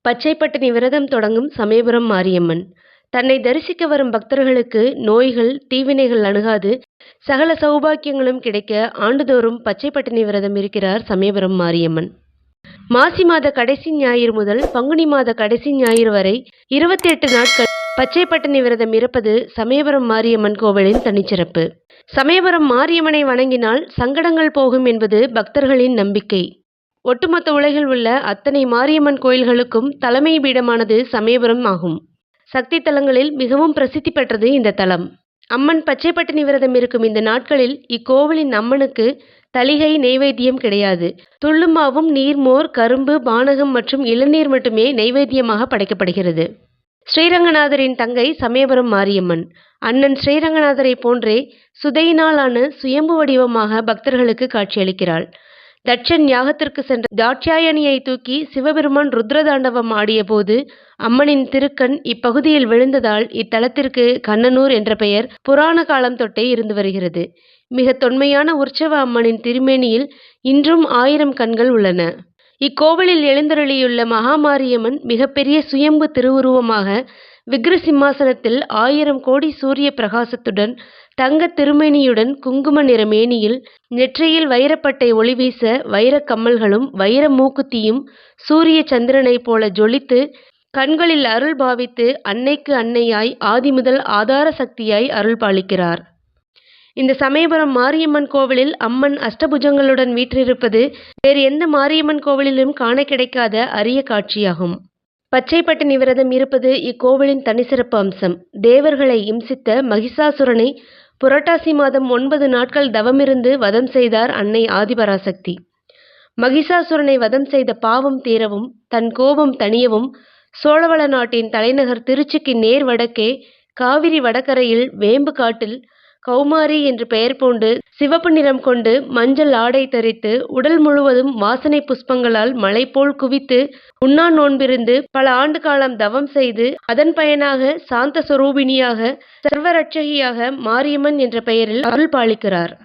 பச்சை பட்டினி விரதம் தொடங்கும் சமயபுரம் மாரியம்மன். தன்னை தரிசிக்க வரும் பக்தர்களுக்கு நோய்கள், தீவினைகள் அணுகாது சகல சௌபாக்கியங்களும் கிடைக்க ஆண்டுதோறும் பச்சை பட்டினி விரதம் இருக்கிறார் சமயபுரம் மாரியம்மன். மாசி மாத கடைசி ஞாயிறு முதல் பங்குனி மாத கடைசி ஞாயிறு வரை 28 நாட்கள் பச்சை பட்டினி விரதம் இருப்பது சமயபுரம் மாரியம்மன் கோவிலின் தனிச்சிறப்பு. சமயபுரம் மாரியம்மனை வணங்கினால் சங்கடங்கள் போகும் என்பது பக்தர்களின் நம்பிக்கை. ஒட்டுமொத்த உலகில் உள்ள அத்தனை மாரியம்மன் கோயில்களுக்கும் தலைமை பீடமானது சமயபுரம் ஆகும். சக்தி தலங்களில் மிகவும் பிரசித்தி பெற்றது இந்த தலம். அம்மன் பச்சை பட்டினி விரதம் இருக்கும் இந்த நாட்களில் இக்கோவிலின் அம்மனுக்கு தளிகை நெய்வேத்தியம் கிடையாது. துள்ளுமாவும், நீர்மோர், கரும்பு, பானகம் மற்றும் இளநீர் மட்டுமே நெய்வேத்தியமாக படைக்கப்படுகிறது. ஸ்ரீரங்கநாதரின் தங்கை சமயபுரம் மாரியம்மன். அண்ணன் ஸ்ரீரங்கநாதரை போன்றே சுதையினாலான சுயம்பு வடிவமாக பக்தர்களுக்கு காட்சியளிக்கிறாள். தட்சன் யாகத்திற்கு சென்ற தாட்சாயணியை தூக்கி சிவபெருமான் ருத்ரதாண்டவம் ஆடிய போது அம்மனின் திருக்கண் இப்பகுதியில் விழுந்ததால் இத்தலத்திற்கு கண்ணனூர் என்ற பெயர் புராண காலம் தொட்டே இருந்து வருகிறது. மிக தொன்மையான உற்சவ அம்மனின் திருமேனியில் இன்றும் 1000 கண்கள் உள்ளன. இக்கோவிலில் எழுந்தருளியுள்ள மகாமாரியம்மன் மிகப்பெரிய சுயம்பு திருவுருவமாக விக்ர சிம்மாசனத்தில் 1000 கோடி சூரிய பிரகாசத்துடன் தங்க திருமேனியுடன் குங்கும நிற மேனியில் நெற்றியில் வைரப்பட்டை ஒளி வீச வைரக் கம்மல்களும் வைர மூக்குத்தியும் சூரிய சந்திரனைப் போல ஜொலித்து கண்களில் அருள் பாவித்து அன்னைக்கு அன்னையாய் ஆதி முதல் ஆதார சக்தியாய் அருள் பாலிக்கிறார். இந்த சமயபுரம் மாரியம்மன் கோவிலில் அம்மன் அஷ்டபுஜங்களுடன் வீற்றிருப்பது வேறு எந்த மாரியம்மன் கோவிலிலும் காண கிடைக்காத அரிய காட்சியாகும். பச்சை பட்டினி விரதம் இருப்பது இக்கோவிலின் தனிசிறப்பு அம்சம். தேவர்களை இம்சித்த மகிஷாசுரனை புரட்டாசி மாதம் 9 நாட்கள் தவமிருந்து வதம் செய்தார் அன்னை ஆதிபராசக்தி. மகிஷாசுரனை வதம் செய்த பாவம் தீரவும் தன் கோபம் தணியவும் சோழவள நாட்டின் தலைநகர் திருச்சிக்கு நேர் வடக்கே காவிரி வடகரையில் வேம்பு காட்டில் கௌமாரி என்று பெயர் பூண்டு சிவப்பு நிறம் கொண்டு மஞ்சள் ஆடை தரித்து உடல் முழுவதும் வாசனை புஷ்பங்களால் மலை போல் குவித்து உண்ணா நோன்பிருந்து பல ஆண்டு காலம் தவம் செய்து அதன் பயனாக சாந்த சொரூபிணியாக சர்வரட்சகியாக மாரியம்மன் என்ற பெயரில் அருள் பாலிக்கிறார்.